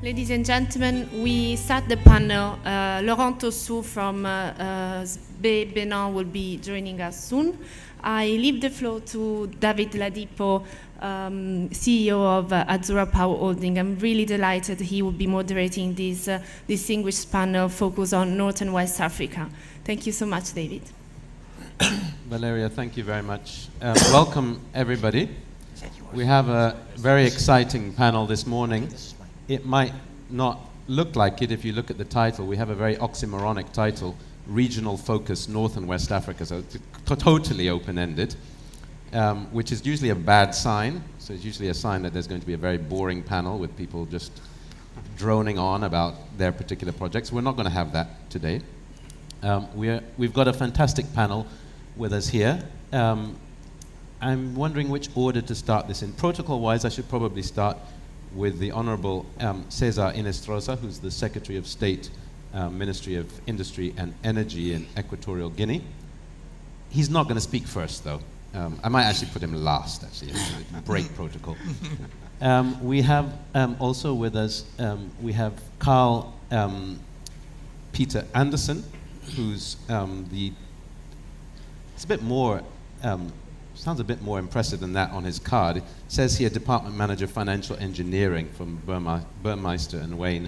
Ladies and gentlemen, we start the panel. Laurent Tossou from Benin will be joining us soon. I leave the floor to David Ladipo, CEO of Azura Power Holding. I'm really delighted he will be moderating this distinguished panel focused on North and West Africa. Thank you so much, David. Valeria, thank you very much. Welcome, everybody. We have a very exciting panel this morning. It might not look like it if you look at the title. We have a very oxymoronic title, Regional Focus North and West Africa, so it's totally open-ended, which is usually a bad sign. So it's usually a sign that there's going to be a very boring panel with people just droning on about their particular projects. We're not going to have that today. We've got a fantastic panel with us here. I'm wondering which order to start this in. Protocol-wise, I should probably start with the Honorable Cesar Inestrosa, who's the Secretary of State, Ministry of Industry and Energy in Equatorial Guinea. He's not going to speak first, though. I might actually put him last, actually, break protocol. We have also with us, we have Carl Peter Anderson, who's it's a bit more, sounds a bit more impressive than that on his card. It says here Department Manager Financial Engineering from Burmeister and Wayne.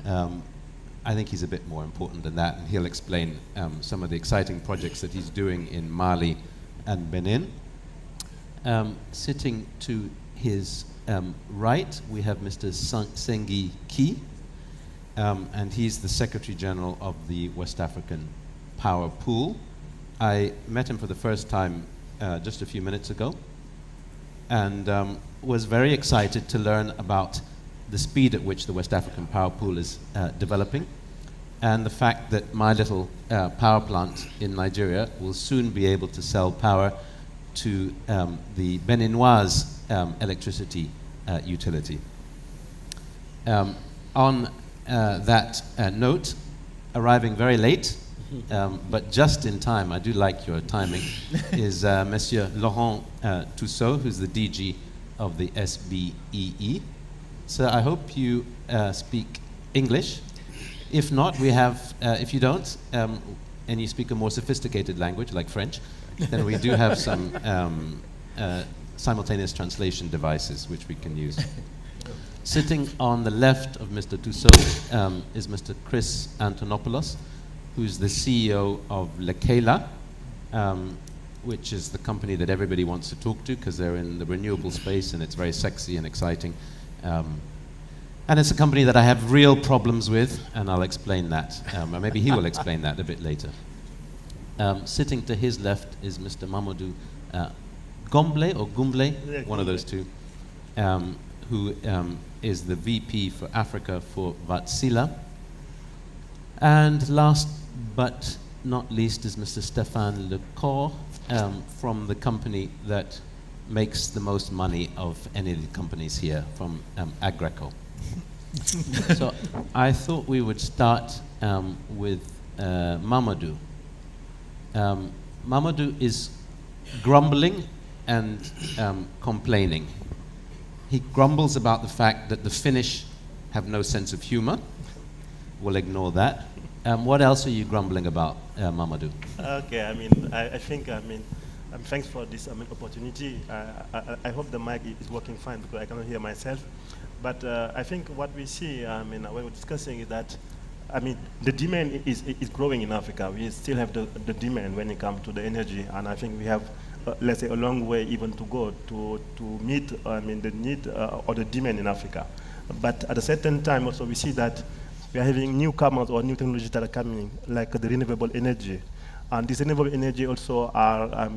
I think he's a bit more important than that, and he'll explain some of the exciting projects that he's doing in Mali and Benin. Sitting to his right, we have Mr. Sengi Ki, and he's the Secretary General of the West African Power Pool. I met him for the first time just a few minutes ago, and was very excited to learn about the speed at which the West African Power Pool is developing, and the fact that my little power plant in Nigeria will soon be able to sell power to the Beninoise electricity utility. On that note, arriving very late, but just in time, I do like your timing, is Monsieur Laurent Toussaint, who's the DG of the SBEE. So I hope you speak English. If not, we have, if you don't, and you speak a more sophisticated language like French, then we do have some simultaneous translation devices which we can use. Sitting on the left of Mr. Toussaint is Mr. Chris Antonopoulos, who's the CEO of Lekela, which is the company that everybody wants to talk to because they're in the renewable space and it's very sexy and exciting. And it's a company that I have real problems with, and I'll explain that. Or maybe he will explain that a bit later. Sitting to his left is Mr. Mamadou Gomble, or Gumble, one of those two, who is the VP for Africa for Vatsila. And last but not least is Mr. Stéphane Lecor from the company that makes the most money of any of the companies here, from Agreco. So I thought we would start with Mamadou. Mamadou is grumbling and complaining. He grumbles about the fact that the Finnish have no sense of humor. We'll ignore that. What else are you grumbling about, Mamadou? Okay, I think, thanks for this opportunity. I hope the mic is working fine because I cannot hear myself. But I think what we see, when we're discussing is that, the demand is growing in Africa. We still have the demand when it comes to the energy, and I think we have, let's say, a long way even to go to meet, the need or the demand in Africa. But at a certain time also we see that we are having newcomers or new technologies that are coming, like the renewable energy. And this renewable energy also are,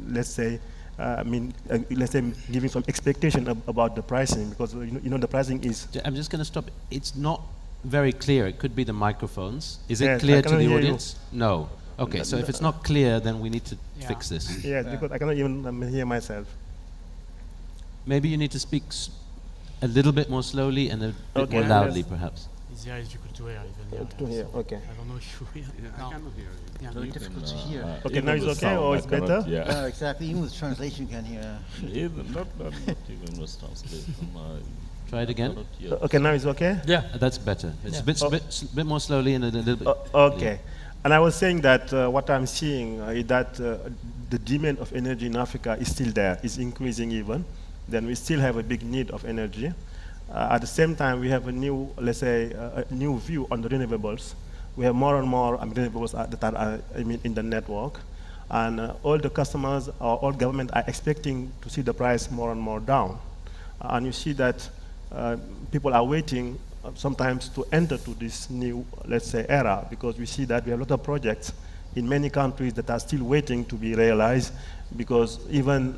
let's say, giving some expectation about the pricing, because the pricing is... I'm just going to stop. It's not very clear. It could be the microphones. Is it clear to the audience? No. Okay, so if it's not clear, then we need to fix this. Yes, because I cannot even hear myself. Maybe you need to speak a little bit more slowly and a bit more loudly, perhaps. It's very difficult to hear even To hear, so okay. I don't know if you hear. I cannot hear you. Yeah. Very difficult to hear. Okay, now it's okay, or it's better? Yeah. No, exactly. Even with translation, you can hear. Even not even with translation. Try it again. Cannot hear. Okay, now it's okay? Yeah. That's better. It's Yeah. a bit more slowly and a little bit. Okay. And I was saying that what I'm seeing is that the demand of energy in Africa is still there, is increasing even. Then we still have a big need of energy. At the same time, we have a new, let's say, a new view on the renewables. We have more and more renewables that are in the network. And all the customers or all government are expecting to see the price more and more down. And you see that people are waiting sometimes to enter to this new, let's say, era, because we see that we have a lot of projects in many countries that are still waiting to be realized, because even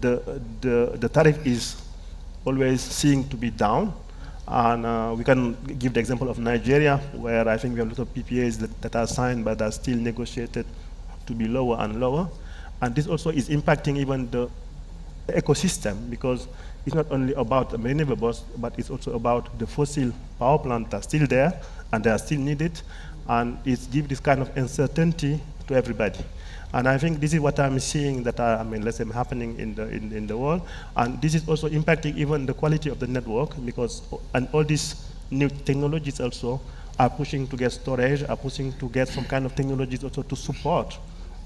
the tariff is always seen to be down. And we can give the example of Nigeria, where I think we have a lot of PPAs that are signed but are still negotiated to be lower and lower. And this also is impacting even the ecosystem, because it's not only about the renewables, but it's also about the fossil power plants that are still there and they are still needed. And it gives this kind of uncertainty to everybody. And I think this is what I'm seeing that let's say happening in the world. And this is also impacting even the quality of the network, because and all these new technologies also are pushing to get storage, are pushing to get some kind of technologies also to support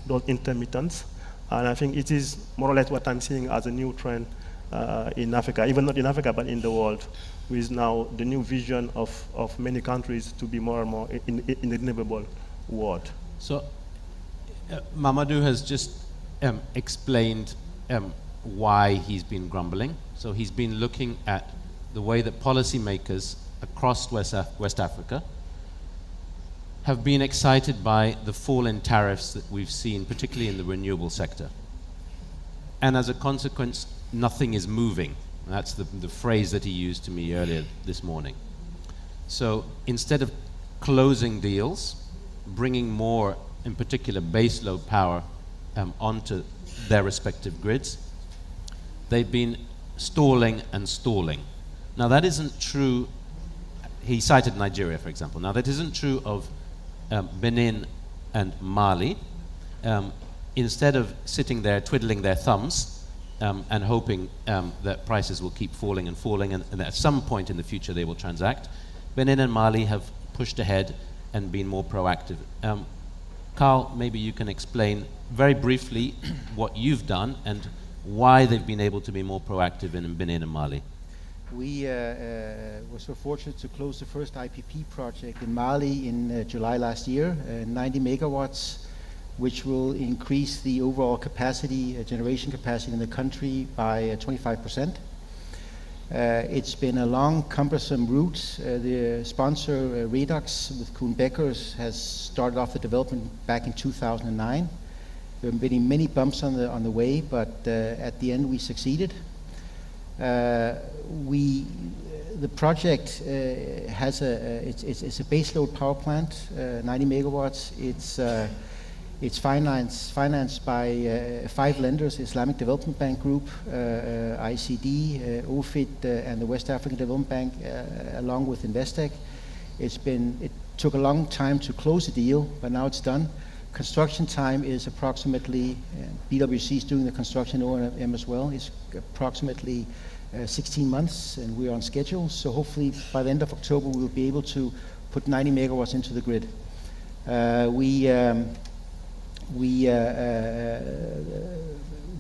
those intermittents. And I think it is more or less what I'm seeing as a new trend in Africa, even not in Africa, but in the world, with now the new vision of many countries to be more and more in the renewable world. So, Mamadou has just explained why he's been grumbling. So he's been looking at the way that policymakers across West Africa have been excited by the fall in tariffs that we've seen, particularly in the renewable sector. And as a consequence, nothing is moving. That's the phrase that he used to me earlier this morning. So instead of closing deals, bringing more, in particular baseload power, onto their respective grids, they've been stalling and stalling. Now that isn't true. He cited Nigeria, for example. Now that isn't true of Benin and Mali. Instead of sitting there twiddling their thumbs and hoping that prices will keep falling and falling, and at some point in the future they will transact, Benin and Mali have pushed ahead and been more proactive. Carl, maybe you can explain very briefly what you've done and why they've been able to be more proactive in Benin and Mali. We were so fortunate to close the first IPP project in Mali in July last year, 90 megawatts, which will increase the overall capacity, generation capacity in the country by 25%. It's been a long, cumbersome route. The sponsor, Redux, with Kuhn Beckers, has started off the development back in 2009. There have been many bumps on the way, but at the end we succeeded. The project has it's a baseload power plant, 90 megawatts. It's financed by 5 lenders: Islamic Development Bank Group, ICD, OFID, and the West African Development Bank, along with Investec. It took a long time to close the deal, but now it's done. Construction time is approximately, BWC is doing the construction, ONM as well, is approximately 16 months, and we're on schedule. So hopefully by the end of October we'll be able to put 90 megawatts into the grid.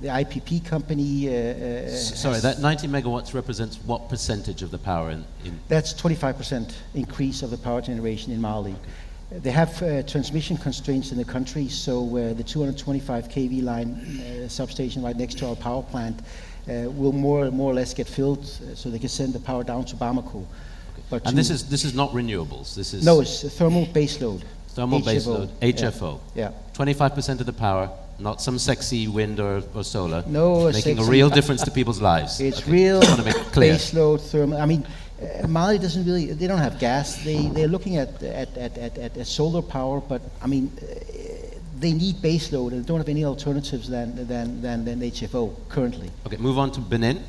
The IPP company... Sorry, that 90 megawatts represents what percentage of the power in? That's 25% increase of the power generation in Mali. They have transmission constraints in the country, so the 225 kV line substation right next to our power plant will more or less get filled, so they can send the power down to Bamako. Okay. But and this is not renewables. This is no, it's thermal baseload. Thermal baseload, HFO. Yeah. 25% of the power, not some sexy wind or solar. No, making sexy. a real difference to people's lives. It's okay. real Just want to make it clear. baseload thermal. I mean, Mali doesn't really. They don't have gas. They're looking at solar power, but I mean, they need baseload and don't have any alternatives than HFO currently. Okay, move on to Benin.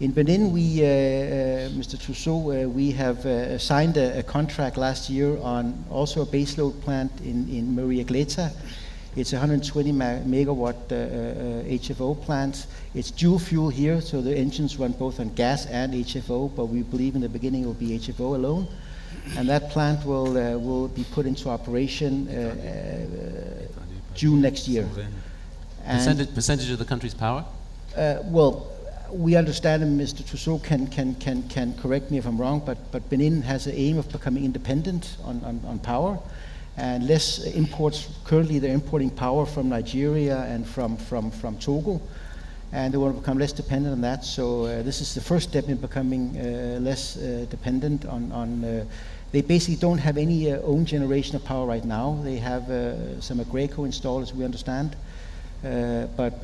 In Benin, Mr. Trousseau, we have signed a contract last year on also a baseload plant in Maria Gleta. It's a 120 megawatt HFO plant. It's dual fuel here, so the engines run both on gas and HFO, but we believe in the beginning it will be HFO alone. And that plant will be put into operation June next year. Percentage of the country's power? Well, we understand, and Mr. Trousseau can correct me if I'm wrong, but Benin has an aim of becoming independent on power, and less imports. Currently, they're importing power from Nigeria and from Togo, and they want to become less dependent on that. So this is the first step in becoming less dependent on. They basically don't have any own generation of power right now. They have some Agreco installed, as we understand, but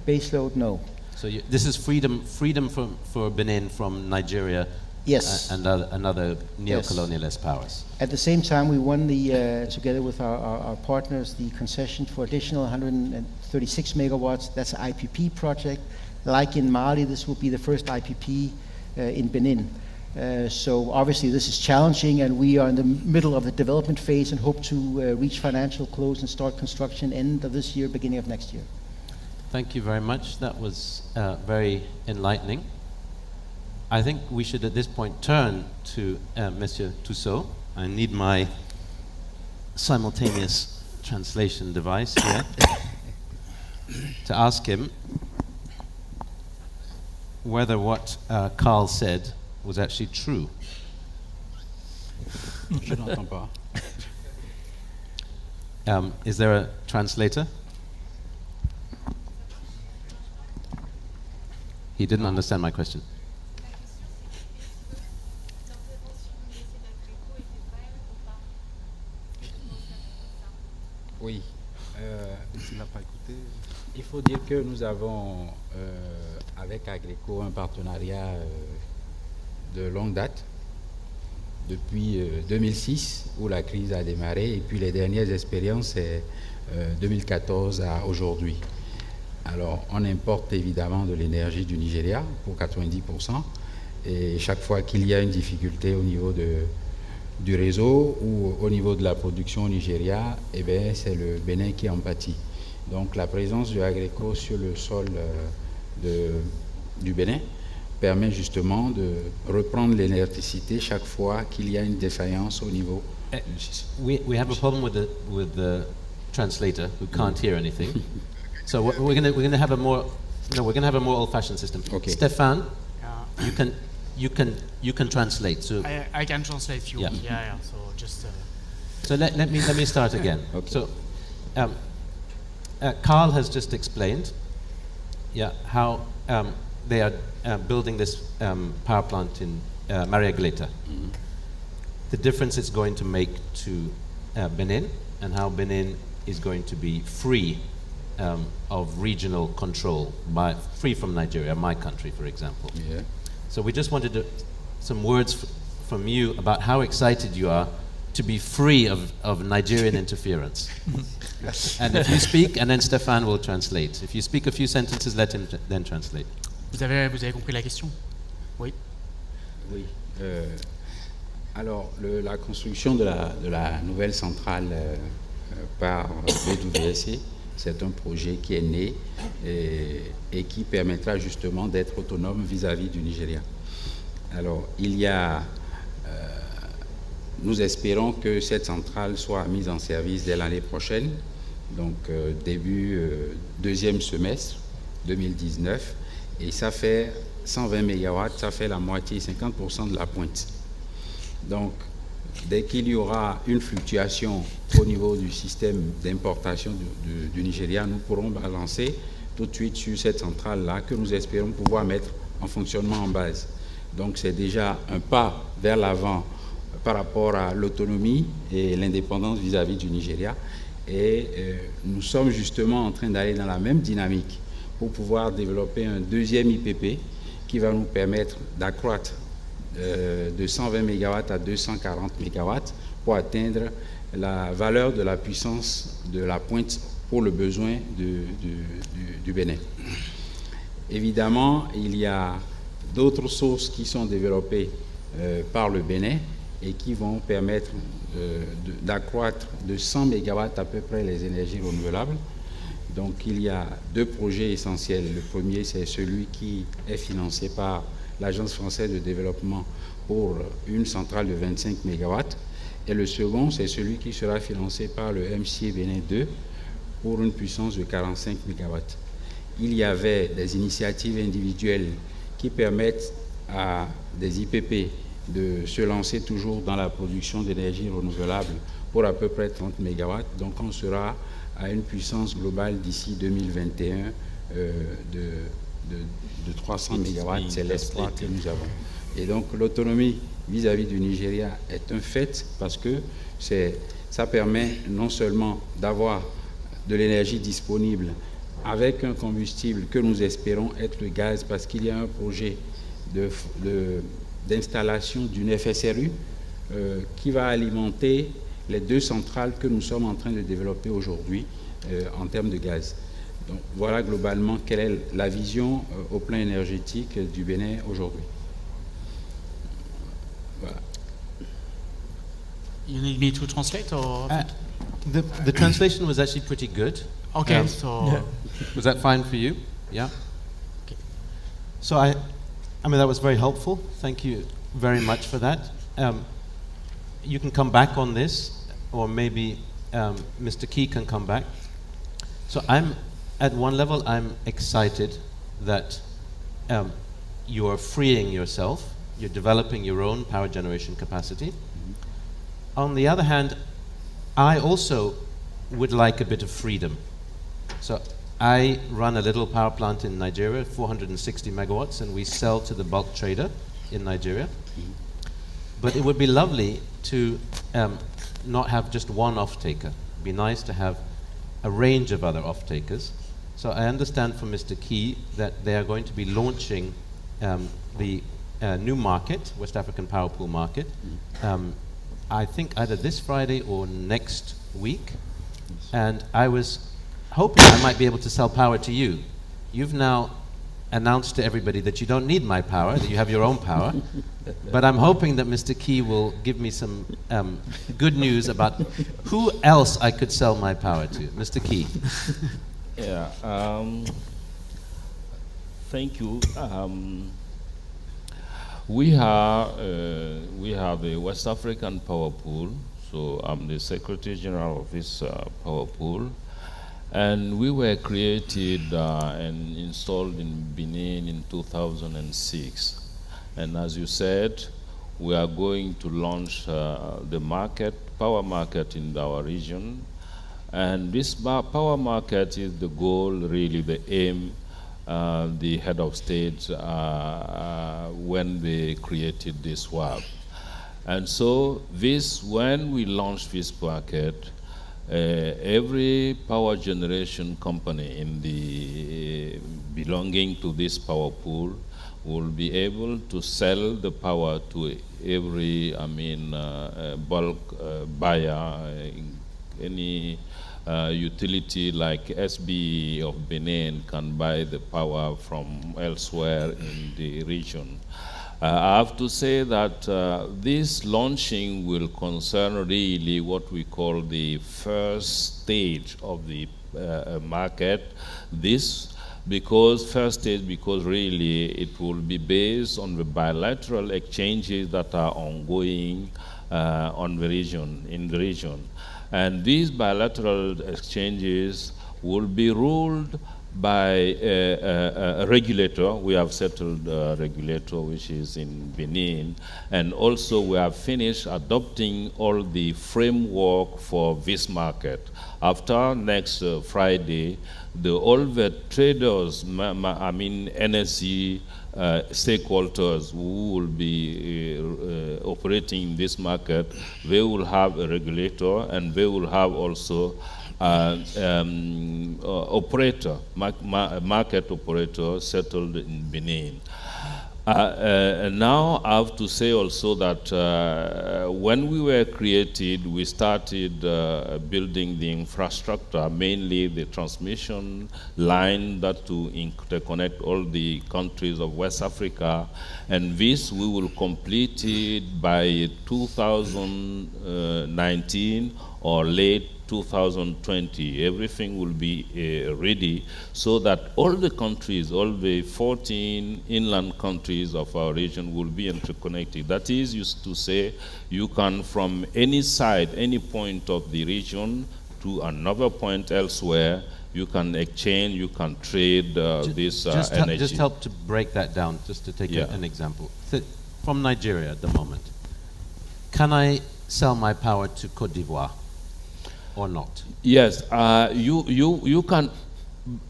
baseload, no. So this is freedom for Benin from Nigeria. Yes. And other neo-colonialist powers. At the same time, we won together with our partners, the concession for additional 136 megawatts. That's an IPP project. Like in Mali, this will be the first IPP in Benin. So obviously this is challenging, and we are in the middle of the development phase and hope to reach financial close and start construction end of this year, beginning of next year. Thank you very much. That was very enlightening. I think we should at this point turn to Monsieur Trousseau. I need my simultaneous translation device here to ask him whether what Carl said was actually true. Je n'entends pas. Is there a translator? He didn't understand my question. Oui, il faut dire que nous avons avec Agreco un partenariat de longue date, depuis 2006 où la crise a démarré, et puis les dernières expériences c'est 2014 à aujourd'hui. Alors on importe évidemment de l'énergie du Nigeria pour 90%, et chaque fois qu'il y a une difficulté au niveau du réseau ou au niveau de la production au Nigeria, eh bien, c'est le Bénin qui en pâtit. Donc la présence du Agreco sur le sol du Bénin permet justement de reprendre l'électricité chaque fois qu'il y a une défaillance au niveau du système. We have a problem with the translator who can't hear anything. So we're going to have a more old-fashioned system. Okay. Stéphane, you can translate. So I can translate you. Yeah. Yeah. So just. So let me start again. Okay. So Carl has just explained, how they are building this power plant in Maria Gleta. Mm-hmm. The difference it's going to make to Benin, and how Benin is going to be free of regional control, free from Nigeria, my country, for example. Yeah. So we just wanted some words from you about how excited you are to be free of Nigerian interference. And if you speak, and then Stéphane will translate. If you speak a few sentences, let him then translate. Vous avez compris la question? Oui. Oui. Alors la construction de la nouvelle centrale par BWSC, c'est un projet qui est né et qui permettra justement d'être autonome vis-à-vis du Nigeria. Alors, nous espérons que cette centrale soit mise en service dès l'année prochaine, donc début deuxième semestre 2019, et ça fait 120 MW, ça fait la moitié, 50% de la pointe. Donc, dès qu'il y aura une fluctuation au niveau du système d'importation du Nigeria, nous pourrons balancer tout de suite sur cette centrale-là que nous espérons pouvoir mettre en fonctionnement en base. Donc c'est déjà un pas vers l'avant par rapport à l'autonomie et l'indépendance vis-à-vis du Nigeria. Et nous sommes justement en train d'aller dans la même dynamique pour pouvoir développer un deuxième IPP qui va nous permettre d'accroître de 120 MW à 240 MW pour atteindre la valeur de la puissance de la pointe pour le besoin du Bénin. Évidemment, il y a d'autres sources qui sont développées par le Bénin et qui vont permettre d'accroître de 100 MW à peu près les énergies renouvelables. Donc il y a deux projets essentiels. Le premier, c'est celui qui est financé par l'Agence française de développement pour une centrale de 25 MW. Et le second, c'est celui qui sera financé par le MCA Bénin 2 pour une puissance de 45 MW. Il y avait des initiatives individuelles qui permettent à des IPP de se lancer toujours dans la production d'énergie renouvelable pour à peu près 30 MW. Donc on sera à une puissance globale d'ici 2021 de 300 MW. C'est l'espoir que nous avons. Et donc l'autonomie vis-à-vis du Nigeria est un fait parce que ça permet non seulement d'avoir de l'énergie disponible avec un combustible que nous espérons être le gaz, parce qu'il y a un projet d'installation d'une FSRU qui va alimenter les deux centrales que nous sommes en train de développer aujourd'hui en termes de gaz. Donc voilà globalement quelle est la vision au plan énergétique du Bénin aujourd'hui. Voilà. You need me to translate or? The translation was actually pretty good. Okay, so Was that fine for you? Yeah? Okay. So I mean, that was very helpful. Thank you very much for that. You can come back on this, or maybe Mr. Key can come back. So at one level, I'm excited that you are freeing yourself. You're developing your own power generation capacity. On the other hand, I also would like a bit of freedom. So I run a little power plant in Nigeria, 460 megawatts, and we sell to the bulk trader in Nigeria. But it would be lovely to not have just one off-taker. It'd be nice to have a range of other off-takers. So I understand from Mr. Key that they are going to be launching the new market, West African Power Pool market, I think either this Friday or next week. And I was hoping I might be able to sell power to you. You've now announced to everybody that you don't need my power, that you have your own power. But I'm hoping that Mr. Key will give me some good news about who else I could sell my power to. Mr. Key. Yeah. Thank you. We have the West African Power Pool. So I'm the Secretary General of this power pool. And we were created and installed in Benin in 2006. And as you said, we are going to launch the power market in our region. And this power market is the goal, really the aim, the head of state when they created this WAP. And so when we launch this market, every power generation company belonging to this power pool will be able to sell the power to every, bulk buyer, any utility like SB of Benin can buy the power from elsewhere in the region. I have to say that this launching will concern really what we call the first stage of the market. First stage because really it will be based on the bilateral exchanges that are ongoing in the region. And these bilateral exchanges will be ruled by a regulator. We have settled a regulator which is in Benin, and also we have finished adopting all the framework for this market. After next Friday, all the traders, NSC stakeholders who will be operating in this market, they will have a regulator and they will have also operator, market operator settled in Benin. Now I have to say also that when we were created, we started building the infrastructure, mainly the transmission line that to interconnect all the countries of West Africa, and this we will complete it by 2019 or late 2020. Everything will be ready so that all the countries, all the 14 inland countries of our region will be interconnected. That is, used to say, you can from any side, any point of the region to another point elsewhere, you can exchange, you can trade this energy. Just help to break that down, just to take an example. From Nigeria at the moment, can I sell my power to Côte d'Ivoire? Or not? Yes, you can,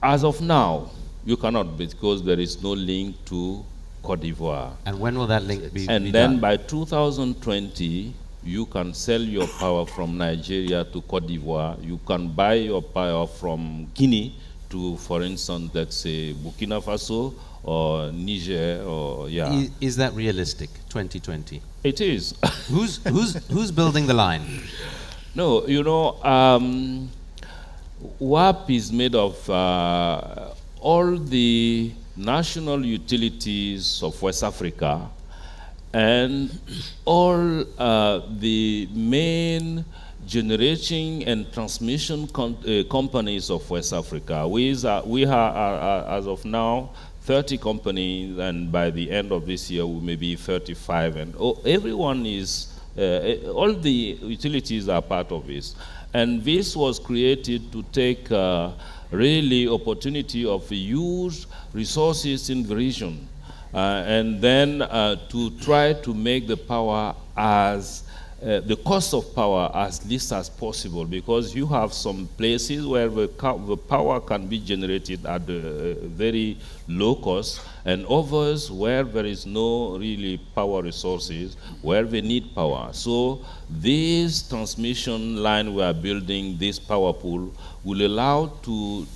as of now, you cannot because there is no link to Côte d'Ivoire. And when will that link be And be then done? by 2020, you can sell your power from Nigeria to Côte d'Ivoire. You can buy your power from Guinea to, for instance, let's say Burkina Faso or Niger or Is that realistic, 2020? It is. Who's building the line? No, you know, WAP is made of all the national utilities of West Africa and all the main generating and transmission companies of West Africa. We are as of now, 30 companies, and by the end of this year, we may be 35, and everyone is all the utilities are part of this. And this was created to take really opportunity of huge resources in the region and then to try to make the power as the cost of power as least as possible, because you have some places where the power can be generated at a very low cost, and others where there is no really power resources, where they need power. So this transmission line we are building, this power pool, will allow to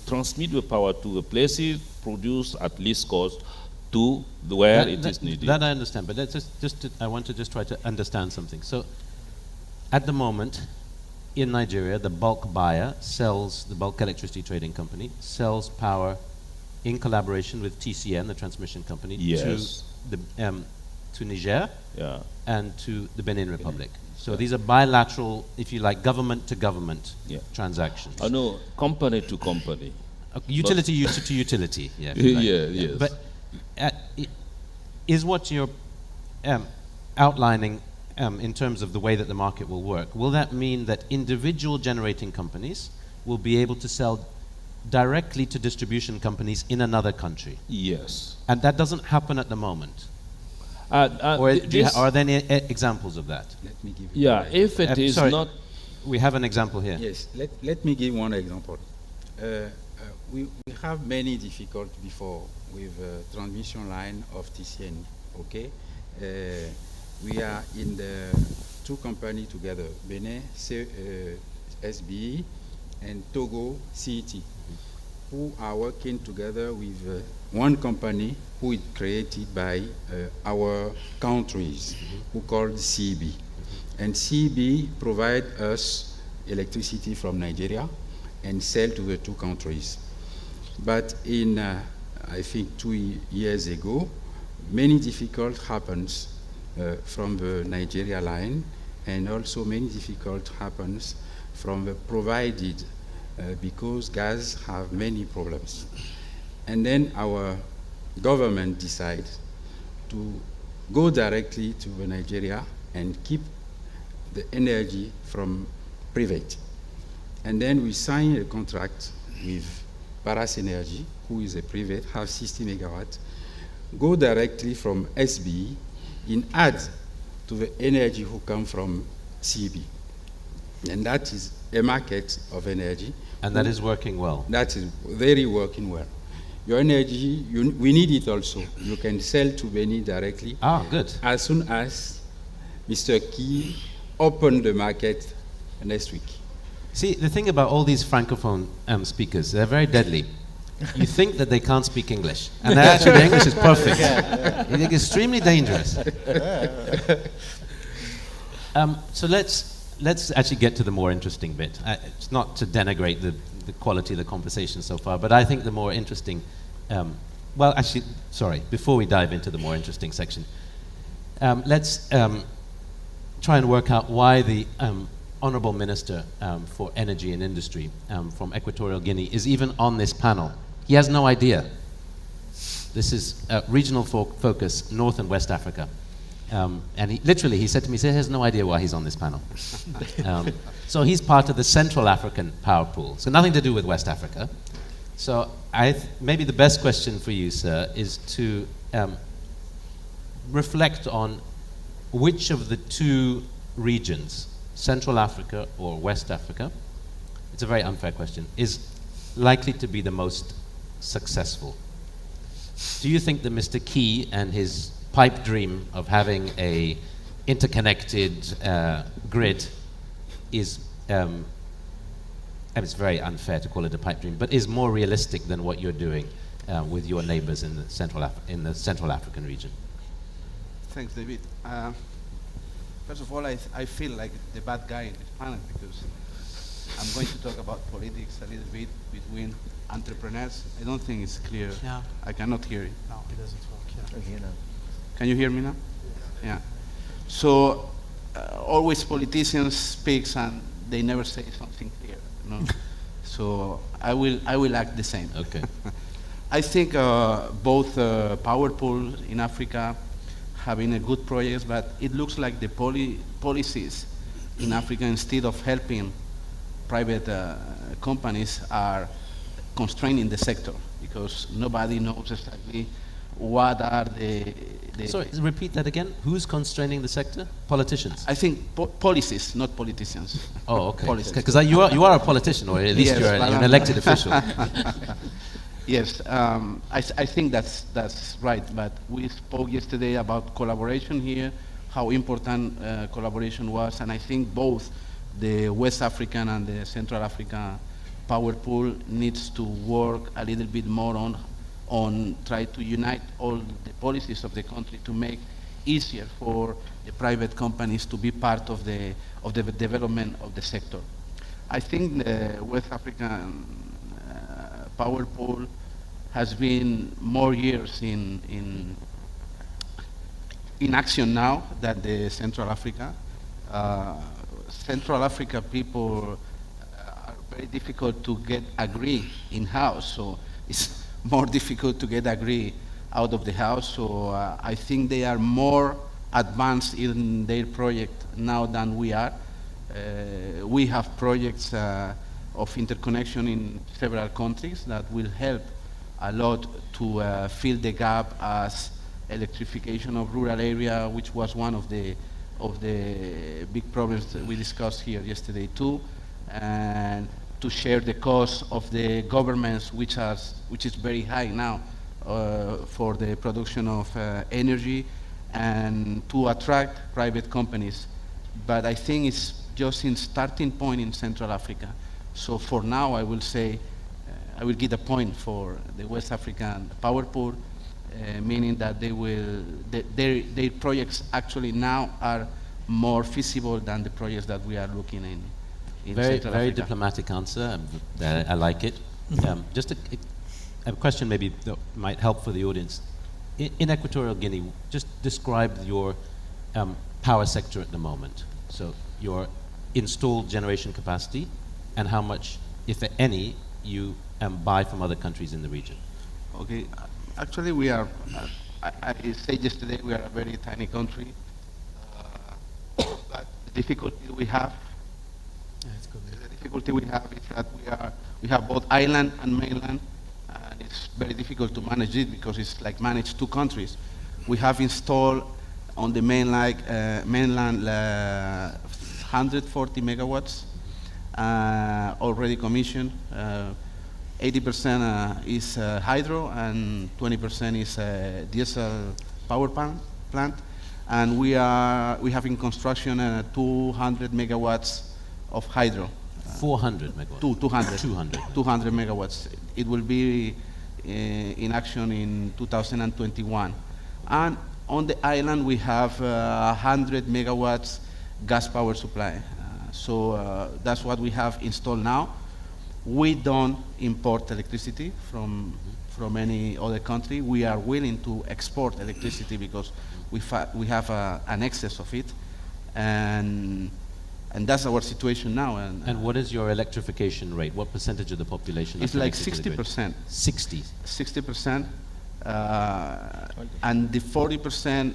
transmit the power to the places produced at least cost to where it is needed. That I understand, but let's I want to just try to understand something. So, at the moment, in Nigeria, the bulk buyer sells, the bulk electricity trading company, sells power in collaboration with TCN, the transmission company, Yes. to Niger Yeah. and to the Benin Republic. So these are bilateral, if you like, government-to-government transactions. No, company to company. Utility to utility, yeah. if you like. Yes. But is what you're outlining in terms of the way that the market will work, will that mean that individual generating companies will be able to sell directly to distribution companies in another country? Yes. And that doesn't happen at the moment? Or are there any examples of that? Let me give you if it is sorry, not... We have an example here. Yes, let me give one example. We have many difficulties before with transmission line of TCN, okay? We are in the two companies together, Benin SBE and Togo CET, who are working together with one company who is created by our countries, who called CB. And CB provide us electricity from Nigeria and sell to the two countries. But in, I think 2 years ago, many difficult happens from the Nigeria line, and also many difficult happens from the provided because gas have many problems. And then our government decide to go directly to the Nigeria and keep the energy from private. And then we sign a contract with Paras Energy, who is a private, have 60 megawatts, go directly from SB in add to the energy who come from CB. And that is a market of energy. And that is working well? That is very working well. Your energy, we need it also. You can sell to Benin directly. Ah, good. As soon as Mr. Key opened the market next week. See, the thing about all these francophone speakers, they're very deadly. you think that they can't speak English, and actually their English is perfect. It's extremely dangerous. So let's actually get to the more interesting bit. It's not to denigrate the quality of the conversation so far, but I think the more interesting, before we dive into the more interesting section, let's try and work out why the Honourable Minister for Energy and Industry from Equatorial Guinea is even on this panel. He has no idea. This is regional focus, North and West Africa. And he said to me, he has no idea why he's on this panel. So he's part of the Central African Power Pool, so nothing to do with West Africa. So maybe the best question for you, sir, is to reflect on which of the two regions, Central Africa or West Africa, it's a very unfair question, is likely to be the most successful. Do you think that Mr. Key and his pipe dream of having a interconnected grid is, and it's very unfair to call it a pipe dream, but is more realistic than what you're doing with your neighbors in the Central African region? Thanks, David. First of all, I feel like the bad guy in this panel because I'm going to talk about politics a little bit between entrepreneurs. I don't think it's clear. Yeah. I cannot hear it. No, it doesn't work. Yeah. Can you hear me now? Yeah. So always politicians speak and they never say something clear. No? So I will act the same. Okay. I think both power pools in Africa have been a good projects, but it looks like the policies in Africa, instead of helping private companies, are constraining the sector because nobody knows exactly what are the Sorry, repeat that again. Who's constraining the sector? Politicians? I think policies, not politicians. Oh, okay. Policies. Because you are a politician, or at least Yes, you're an elected official. Yes, I think that's right. But we spoke yesterday about collaboration here, how important collaboration was, and I think both the West African and the Central African power pool needs to work a little bit more on try to unite all the policies of the country to make easier for the private companies to be part of the development of the sector. I think the West African power pool has been more years in action now than the Central Africa. Central Africa people are very difficult to get agree in-house, so it's more difficult to get agree out of the house. So I think they are more advanced in their project now than we are. We have projects of interconnection in several countries that will help a lot to fill the gap as electrification of rural area, which was one of the big problems that we discussed here yesterday too, and to share the cost of the governments, which is very high now for the production of energy, and to attract private companies. But I think it's just in starting point in Central Africa. So for now, I will say, I will give a point for the West African power pool, meaning that their projects actually now are more feasible than the projects that we are looking in Very Central Africa. diplomatic answer. I like it. Just a question maybe that might help for the audience. In Equatorial Guinea, just describe your power sector at the moment. So your installed generation capacity and how much, if any, you buy from other countries in the region. Okay, actually we are, I said yesterday, we are a very tiny country, but the difficulty we have, is that we have both island and mainland, and it's very difficult to manage it because it's like manage two countries. We have installed on the mainland 140 megawatts already commissioned. 80% is hydro and 20% is diesel power plant, and we have in construction 200 megawatts of hydro. 400 megawatts. 200. 200. 200 megawatts. It will be in action in 2021. And on the island, we have 100 megawatts gas power supply. So that's what we have installed now. We don't import electricity from any other country. We are willing to export electricity because we have an excess of it. And that's our situation now. And what is your electrification rate? What percentage of the population? It's is like connected to the grid? 60%. 60. 60%. And the 40%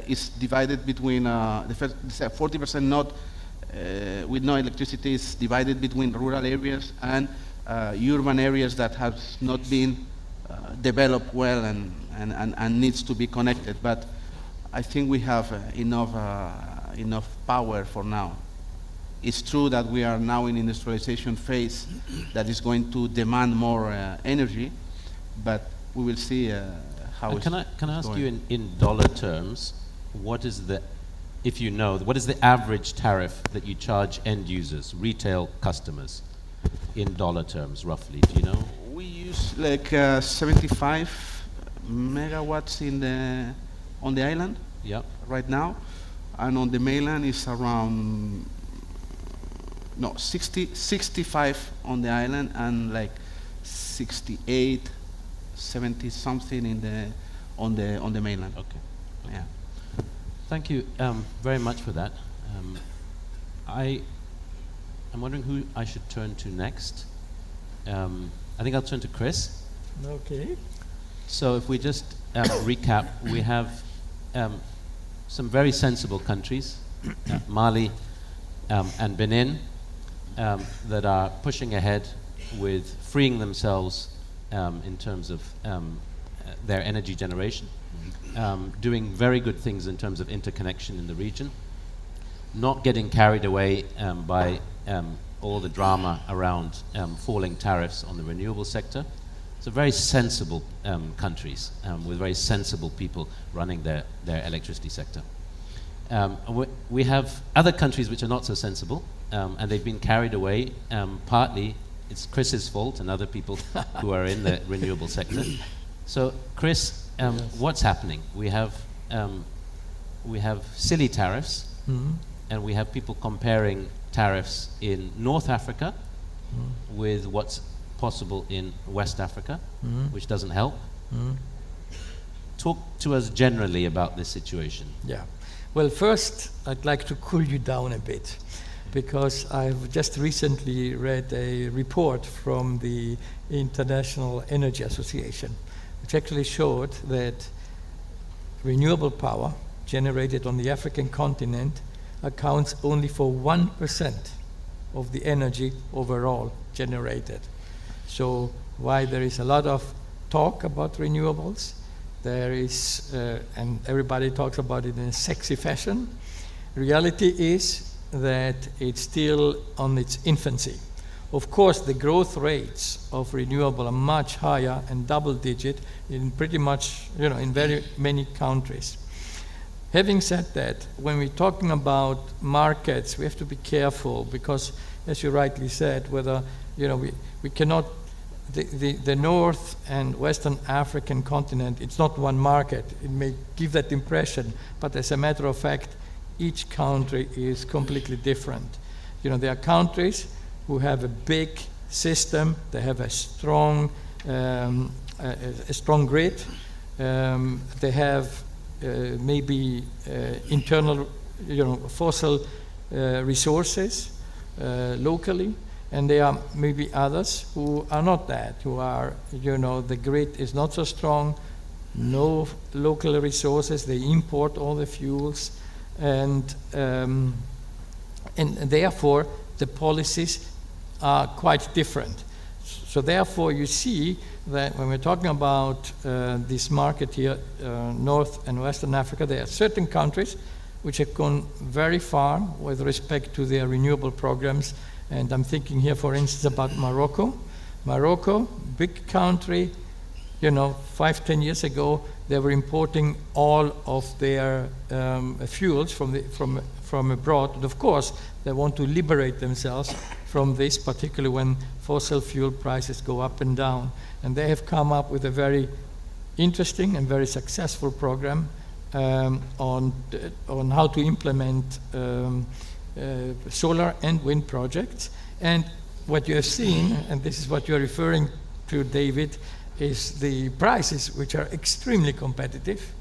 is divided between, the 40% not with no electricity is divided between rural areas and urban areas that have not been developed well and needs to be connected. But I think we have enough power for now. It's true that we are now in industrialization phase that is going to demand more energy, but we will see how it's Can I ask going. you in dollar terms, what is the average tariff that you charge end users, retail customers, in dollar terms, roughly? Do you know? We use like 75 megawatts on the island Yeah. right now, and on the mainland is around 65 on the island and like 68, 70 something on the mainland. Okay. Yeah. Thank you very much for that. I'm wondering who I should turn to next. I think I'll turn to Chris. Okay. So if we just recap, we have some very sensible countries, Mali and Benin, that are pushing ahead with freeing themselves in terms of their energy generation, doing very good things in terms of interconnection in the region, not getting carried away by all the drama around falling tariffs on the renewable sector. So very sensible countries with very sensible people running their electricity sector. We have other countries which are not so sensible, and they've been carried away. Partly it's Chris's fault and other people who are in the renewable sector. So Chris, what's happening? We have silly tariffs, and we have people comparing tariffs in North Africa with what's possible in West Africa, which doesn't help. Talk to us generally about this situation. Yeah. Well, first, I'd like to cool you down a bit, because I've just recently read a report from the International Energy Association, which actually showed that renewable power generated on the African continent accounts only for 1% of the energy overall generated. So while there is a lot of talk about renewables, there is, and everybody talks about it in a sexy fashion, reality is that it's still on its infancy. Of course, the growth rates of renewable are much higher and double-digit in pretty much, in very many countries. Having said that, when we're talking about markets, we have to be careful because, as you rightly said, whether, we cannot, the North and Western African continent, it's not one market. It may give that impression, but as a matter of fact, each country is completely different. There are countries who have a big system, they have a strong grid, they have maybe internal, fossil resources locally, and there are maybe others who are not that, who are, the grid is not so strong, no local resources, they import all the fuels, and therefore the policies are quite different. So therefore you see that when we're talking about this market here, North and Western Africa, there are certain countries which have gone very far with respect to their renewable programs, and I'm thinking here, for instance, about Morocco. Morocco, big country, 5-10 years ago, they were importing all of their fuels from abroad. And of course, they want to liberate themselves from this, particularly when fossil fuel prices go up and down. And they have come up with a very interesting and very successful program on how to implement solar and wind projects. And what you have seen, and this is what you're referring to, David, is the prices, which are extremely competitive.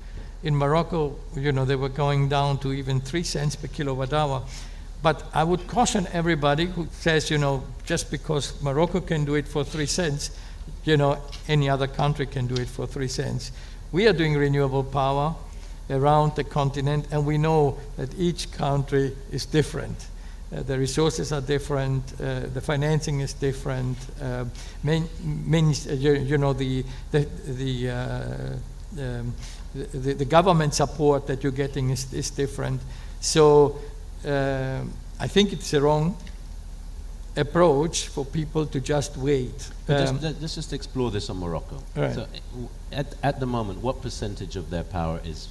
In Morocco, you know, they were going down to even 3 cents per kilowatt hour. But I would caution everybody who says, you know, just because Morocco can do it for 3 cents, you know, any other country can do it for 3 cents. We are doing renewable power around the continent, and we know that each country is different. The resources are different, the financing is different, you know, the government support that you're getting is different. So I think it's a wrong approach for people to just wait. Let's just explore this on Morocco. Right. So at the moment, what percentage of their power is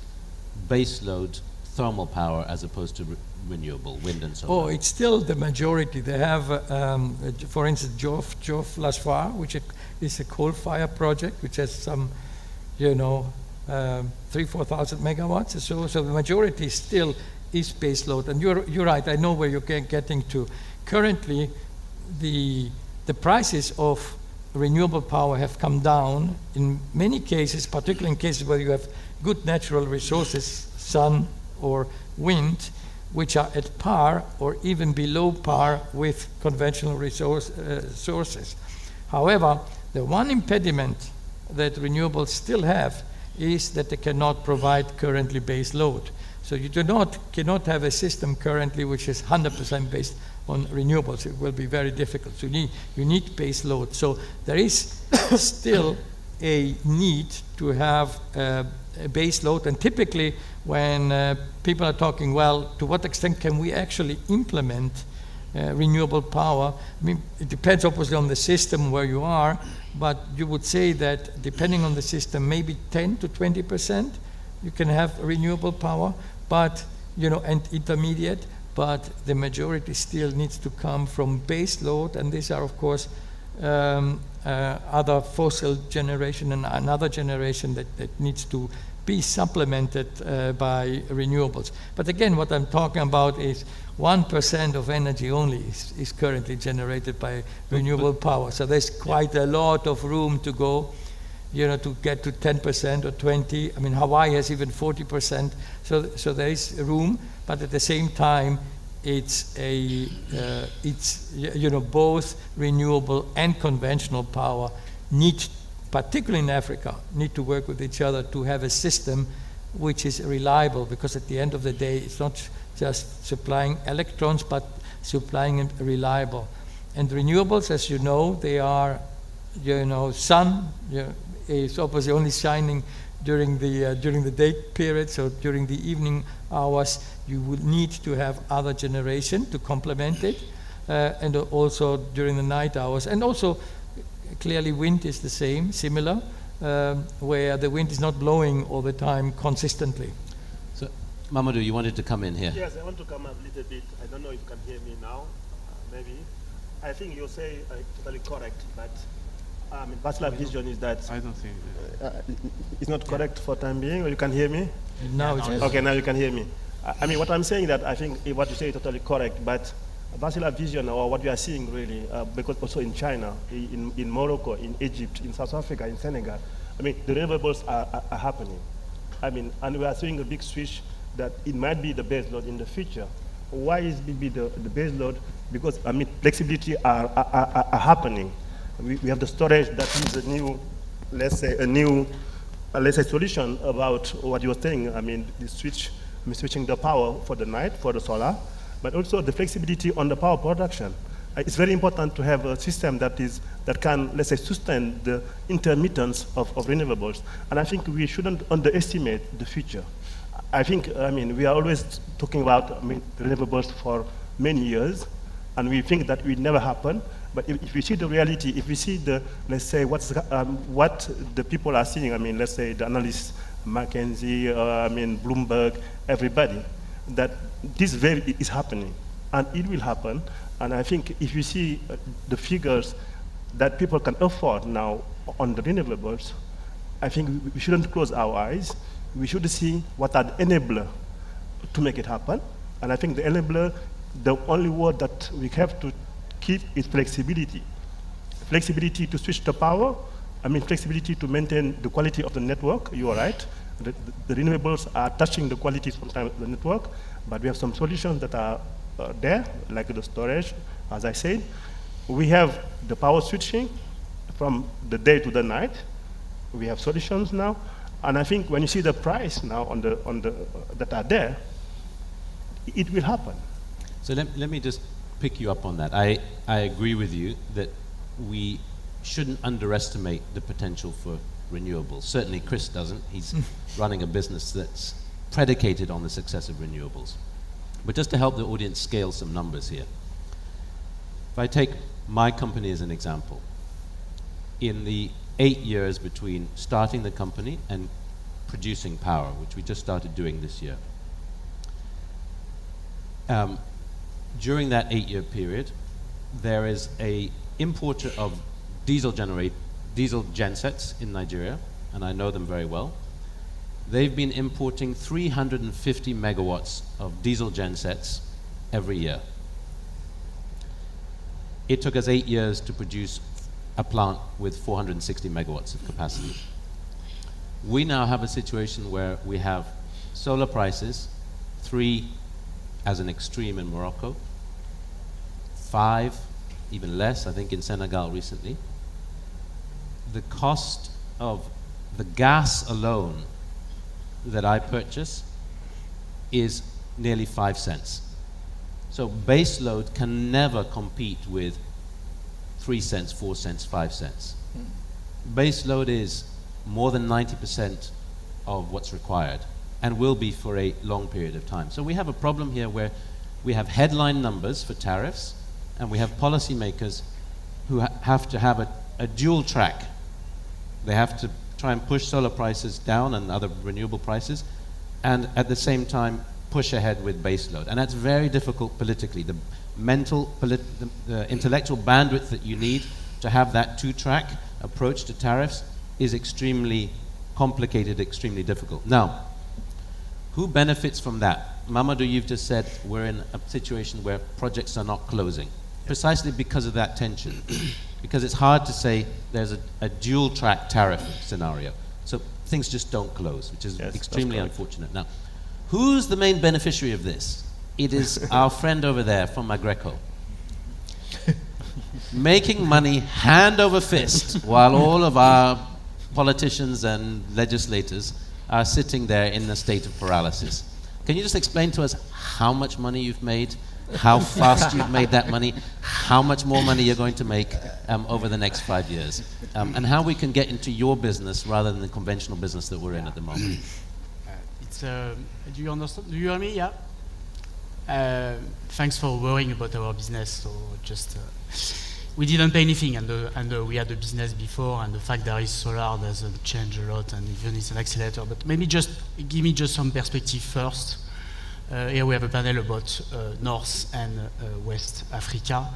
baseload thermal power as opposed to renewable, wind and solar? Oh, it's still the majority. They have, for instance, Jof Lasfar, which is a coal-fired project, which has some, you know, 3,000-4,000 megawatts or so. So the majority still is baseload. And you're right. I know where you're getting to. Currently, the prices of renewable power have come down in many cases, particularly in cases where you have good natural resources, sun or wind, which are at par or even below par with conventional sources. However, the one impediment that renewables still have is that they cannot provide currently base load. So you cannot have a system currently which is 100% based on renewables. It will be very difficult. So you need base load. So there is still a need to have a base load. And typically when people are talking, well, to what extent can we actually implement renewable power? I mean, it depends obviously on the system where you are, but you would say that depending on the system, maybe 10 to 20% you can have renewable power, but, you know, and intermediate, but the majority still needs to come from base load, and these are, of course, other fossil generation and another generation that needs to be supplemented by renewables. But again, what I'm talking about is 1% of energy only is currently generated by renewable power. So there's quite a lot of room to go, you know, to get to 10% or 20. I mean, Hawaii has even 40%. So there is room, but at the same time, it's you know, both renewable and conventional power need, particularly in Africa, need to work with each other to have a system which is reliable, because at the end of the day, it's not just supplying electrons, but supplying them reliable. And renewables, as you know, they are, you know, sun is obviously only shining during the day period, so during the evening hours, you would need to have other generation to complement it, and also during the night hours. And also, clearly wind is the same, similar, where the wind is not blowing all the time consistently. So, Mamadou, you wanted to come in here. Yes, I want to come up a little bit. I don't know if you can hear me now, maybe. I think you say totally correct, but Basla vision is that I don't think it's not correct for time being, or you can hear me? Now it's Okay, now you can hear me. I mean, what I'm saying that I think what you say is totally correct, but Basila vision, or what we are seeing really, because also in China, in Morocco, in Egypt, in South Africa, in Senegal, I mean, the renewables are happening. I mean, and we are seeing a big switch that it might be the base load in the future. Why is it the base load? Because, I mean, flexibility are happening. We have the storage that is a new, let's say, solution about what you were saying. I mean, the switching the power for the night, for the solar, but also the flexibility on the power production. It's very important to have a system that can, let's say, sustain the intermittence of renewables. And I think we shouldn't underestimate the future. I think, I mean, we are always talking about renewables for many years, and we think that will never happen. But if we see the reality, if we see the, let's say, what the people are seeing, I mean, let's say the analysts, McKinsey, Bloomberg, everybody, that this is happening, and it will happen. And I think if you see the figures that people can afford now on the renewables, I think we shouldn't close our eyes. We should see what are the enablers to make it happen. And I think the enabler, the only word that we have to keep is flexibility. Flexibility to switch the power, flexibility to maintain the quality of the network, you are right. The renewables are touching the quality sometimes of the network, but we have some solutions that are there, like the storage, as I said. We have the power switching from the day to the night. We have solutions now. And I think when you see the price now that are there, it will happen. So let me just pick you up on that. I agree with you that we shouldn't underestimate the potential for renewables. Certainly Chris doesn't. He's running a business that's predicated on the success of renewables. But just to help the audience scale some numbers here, if I take my company as an example, in the 8 years between starting the company and producing power, which we just started doing this year, during that 8-year period, there is a importer of diesel gensets in Nigeria, and I know them very well. They've been importing 350 megawatts of diesel gensets every year. It took us 8 years to produce a plant with 460 megawatts of capacity. We now have a situation where we have solar prices, 3 as an extreme in Morocco, 5, even less, I think in Senegal recently. The cost of the gas alone that I purchase is nearly 5 cents. So base load can never compete with 3 cents, 4 cents, 5 cents. Base load is more than 90% of what's required and will be for a long period of time. So we have a problem here where we have headline numbers for tariffs and we have policymakers who have to have a dual track. They have to try and push solar prices down and other renewable prices, and at the same time push ahead with baseload. And that's very difficult politically. The the intellectual bandwidth that you need to have that two-track approach to tariffs is extremely complicated, extremely difficult. Now, who benefits from that? Mamadou, you've just said we're in a situation where projects are not closing, precisely because of that tension. Because it's hard to say there's a dual-track tariff scenario. So things just don't close, which is extremely unfortunate. Now, who's the main beneficiary of this? It is our friend over there from Agreco. Making money hand over fist while all of our politicians and legislators are sitting there in a state of paralysis. Can you just explain to us how much money you've made, how fast you've made that money, how much more money you're going to make over the next 5 years, and how we can get into your business rather than the conventional business that we're in at the moment? Do you understand? Do you hear me? Yeah. Thanks for worrying about our business. So just we didn't pay anything, and we had a business before, and the fact there is solar doesn't change a lot, and even it's an accelerator. But maybe just give me just some perspective first. Here we have a panel about North and West Africa.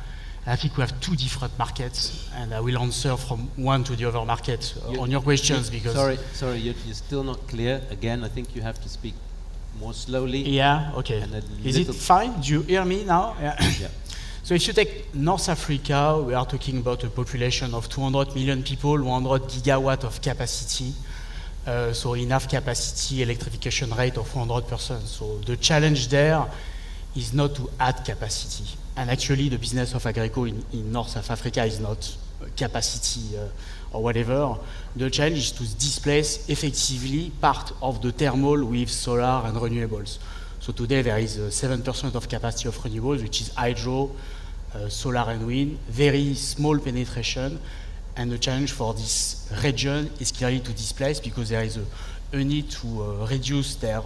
I think we have 2 different markets, and I will answer from one to the other market on your questions because. Sorry, you're still not clear. Again, I think you have to speak more slowly. Yeah. Okay. Is it fine? Do you hear me now? Yeah. Yeah. So if you take North Africa, we are talking about a population of 200 million people, 100 gigawatt of capacity. So enough capacity, electrification rate of 100%. So the challenge there is not to add capacity. And actually the business of Agreco in North of Africa is not capacity or whatever. The challenge is to displace effectively part of the thermal with solar and renewables. So today there is 7% of capacity of renewables, which is hydro, solar and wind, very small penetration. And the challenge for this region is clearly to displace because there is a need to reduce their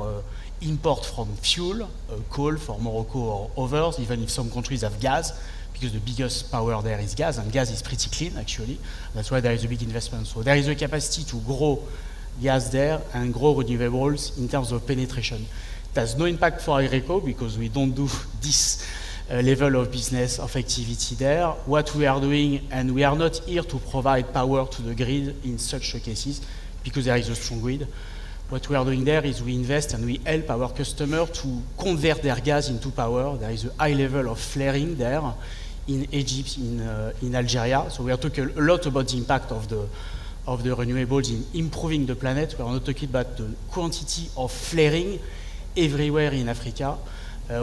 import from fuel, coal for Morocco or others, even if some countries have gas, because the biggest power there is gas, and gas is pretty clean actually. That's why there is a big investment. So there is a capacity to grow gas there and grow renewables in terms of penetration. It has no impact for Agreco because we don't do this level of business, of activity there. What we are doing, and we are not here to provide power to the grid in such cases, because there is a strong grid. What we are doing there is we invest and we help our customer to convert their gas into power. There is a high level of flaring there in Egypt, in Algeria. So we are talking a lot about the impact of the renewables in improving the planet. We are not talking about the quantity of flaring everywhere in Africa.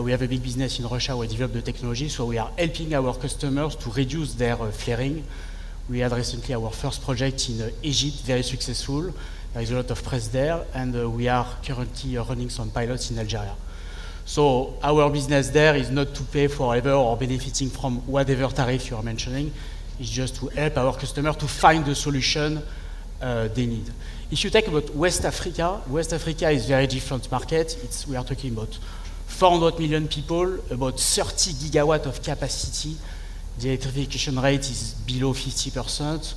We have a big business in Russia where we develop the technology, so we are helping our customers to reduce their flaring. We had recently our first project in Egypt, very successful. There is a lot of press there, and we are currently running some pilots in Algeria. So our business there is not to pay forever or benefiting from whatever tariff you are mentioning. It's just to help our customer to find the solution they need. If you take about West Africa is very different market. We are talking about 400 million people, about 30 gigawatt of capacity. The electrification rate is below 50%.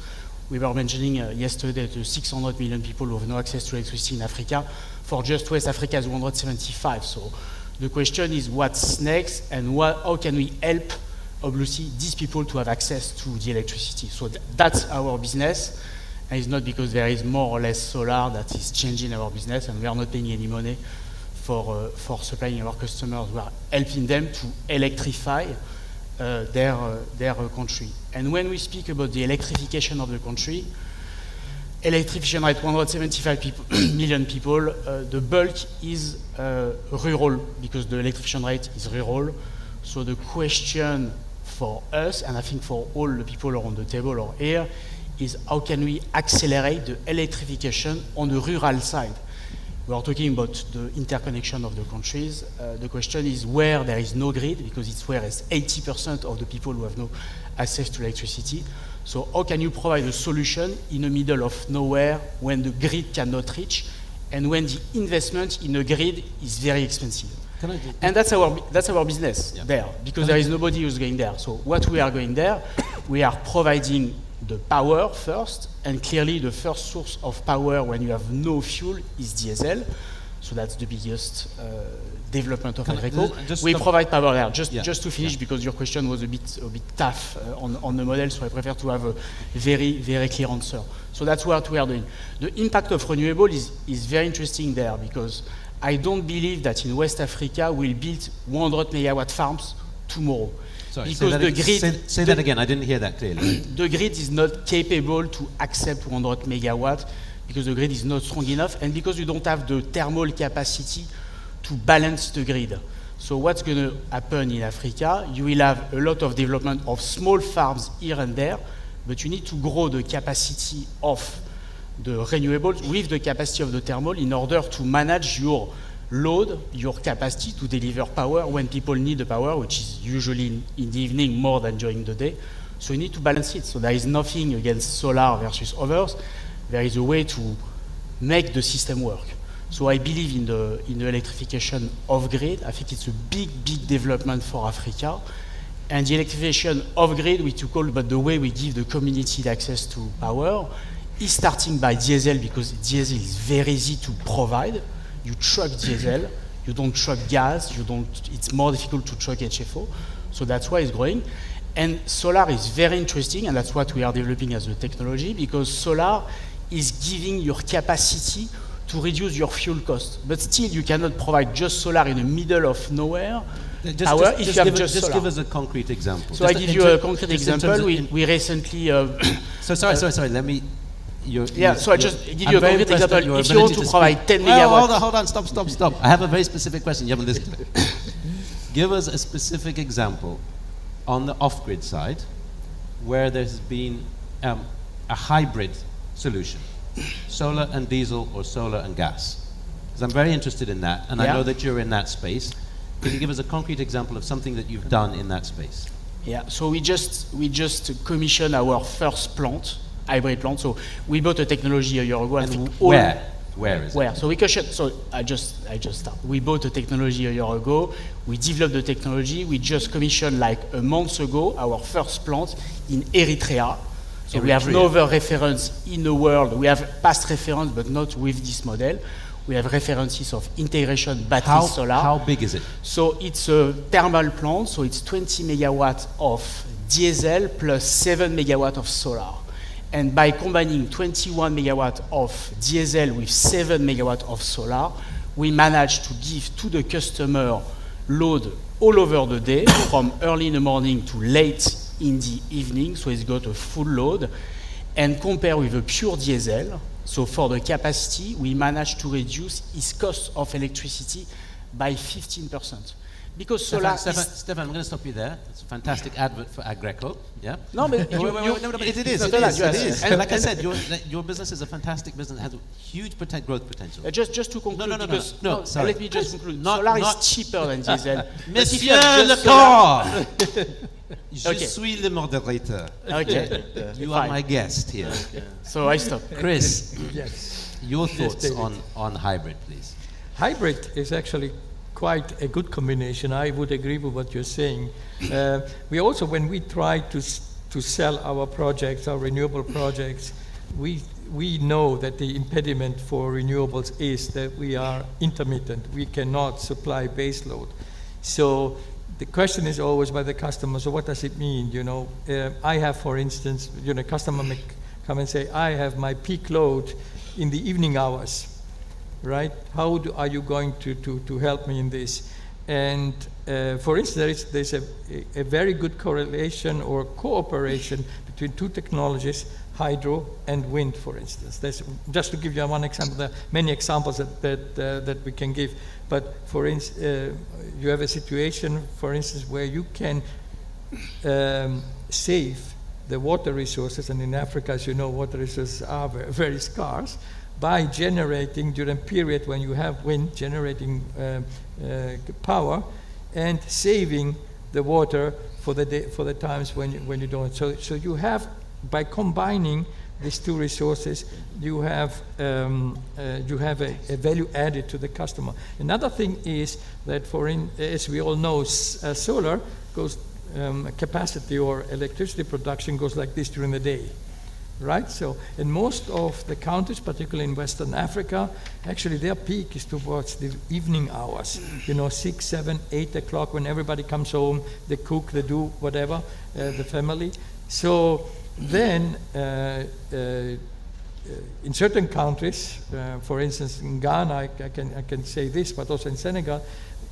We were mentioning yesterday the 600 million people who have no access to electricity in Africa. For just West Africa is 175. So the question is what's next and how can we help, obviously, these people to have access to the electricity. So that's our business. And it's not because there is more or less solar that is changing our business, and we are not paying any money for supplying our customers. We are helping them to electrify their country. And when we speak about the electrification of the country, electrification rate 175 million people, the bulk is rural, because the electrification rate is rural. So the question for us, and I think for all the people around the table or here, is how can we accelerate the electrification on the rural side? We are talking about the interconnection of the countries. The question is where there is no grid, because it's where there's 80% of the people who have no access to electricity. So how can you provide a solution in the middle of nowhere when the grid cannot reach, and when the investment in a grid is very expensive? And that's our business there, because there is nobody who's going there. So what we are going there, we are providing the power first, and clearly the first source of power when you have no fuel is diesel. So that's the biggest development of Agrico. We provide power there. Just to finish, because your question was a bit tough on the model, so I prefer to have a very, very clear answer. So that's what we are doing. The impact of renewable is very interesting there, because I don't believe that in West Africa we'll build 100 megawatt farms tomorrow. Sorry, because the grid... Say that again, I didn't hear that clearly. The grid is not capable to accept 100 megawatt, because the grid is not strong enough, and because you don't have the thermal capacity to balance the grid. So what's going to happen in Africa? You will have a lot of development of small farms here and there, but you need to grow the capacity of the renewables with the capacity of the thermal in order to manage your load, your capacity to deliver power when people need the power, which is usually in the evening more than during the day. So you need to balance it. So there is nothing against solar versus others. There is a way to make the system work. So I believe in the electrification of grid. I think it's a big, big development for Africa. And the electrification of grid, we took all about the way we give the community access to power, is starting by diesel, because diesel is very easy to provide. You truck diesel, you don't truck gas, it's more difficult to truck HFO. So that's why it's growing. And solar is very interesting, and that's what we are developing as a technology, because solar is giving your capacity to reduce your fuel cost. But still, you cannot provide just solar in the middle of nowhere. Just give us a concrete example. So I give you a concrete example. We recently... Sorry, let me... So I just give you a concrete example. If you want to provide 10 megawatts... Hold on, stop. I have a very specific question. You haven't listened. Give us a specific example on the off-grid side where there's been a hybrid solution, solar and diesel or solar and gas. Because I'm very interested in that, and I know that you're in that space. Can you give us a concrete example of something that you've done in that space? Yeah, so we just commissioned our first plant, hybrid plant. So we bought a technology a year ago. And where is it? So we commissioned. So I just start. We bought a technology a year ago. We developed the technology. We just commissioned like a month ago our first plant in Eritrea. So we have no other reference in the world. We have past reference, but not with this model. We have references of integration battery solar. How big is it? So it's a thermal plant, so it's 20 megawatts of diesel plus 7 megawatts of solar. And by combining 21 megawatts of diesel with 7 megawatts of solar, we managed to give to the customer load all over the day, from early in the morning to late in the evening, so it's got a full load. And compare with a pure diesel, so for the capacity, we managed to reduce its cost of electricity by 15%. Because solar Stefan, I'm going to stop you there. It's a fantastic advert for Agreco. Yeah. No, but No, but it is. It is. And like I said, your business is a fantastic business. It has a huge growth potential. Just to conclude, No, sorry. let me just conclude. Solar is cheaper than diesel. Monsieur Lecor! Je suis le moderator. Okay. You are my guest here. So I stop. Chris, Yes. your thoughts David. on hybrid, please. Hybrid is actually quite a good combination. I would agree with what you're saying. We also, when we try to sell our projects, our renewable projects, we know that the impediment for renewables is that we are intermittent. We cannot supply baseload. So the question is always by the customer, so what does it mean? I have, for instance, customer may come and say, I have my peak load in the evening hours. Right? How are you going to help me in this? And for instance, there's a very good correlation or cooperation between two technologies, hydro and wind, for instance. Just to give you one example, there are many examples that we can give. But for instance, you have a situation, for instance, where you can save the water resources, and in Africa, as you know, water resources are very, very scarce, by generating during period when you have wind, generating power and saving the water for the times when you don't. So you have, by combining these two resources, you have a value added to the customer. Another thing is that as we all know, solar goes capacity or electricity production goes like this during the day. Right? So in most of the countries, particularly in Western Africa, actually their peak is towards the evening hours. 6, 7, 8 o'clock when everybody comes home, they cook, they do whatever, the family. So then in certain countries, for instance in Ghana, I can say this, but also in Senegal,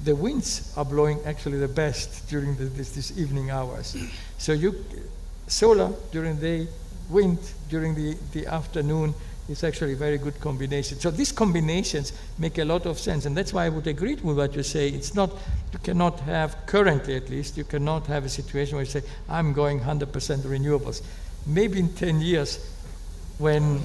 the winds are blowing actually the best during these evening hours. So solar during the day, wind during the afternoon is actually a very good combination. So these combinations make a lot of sense, and that's why I would agree with what you say. It's not, you cannot have, currently at least, you cannot have a situation where you say, I'm going 100% renewables. Maybe in 10 years, when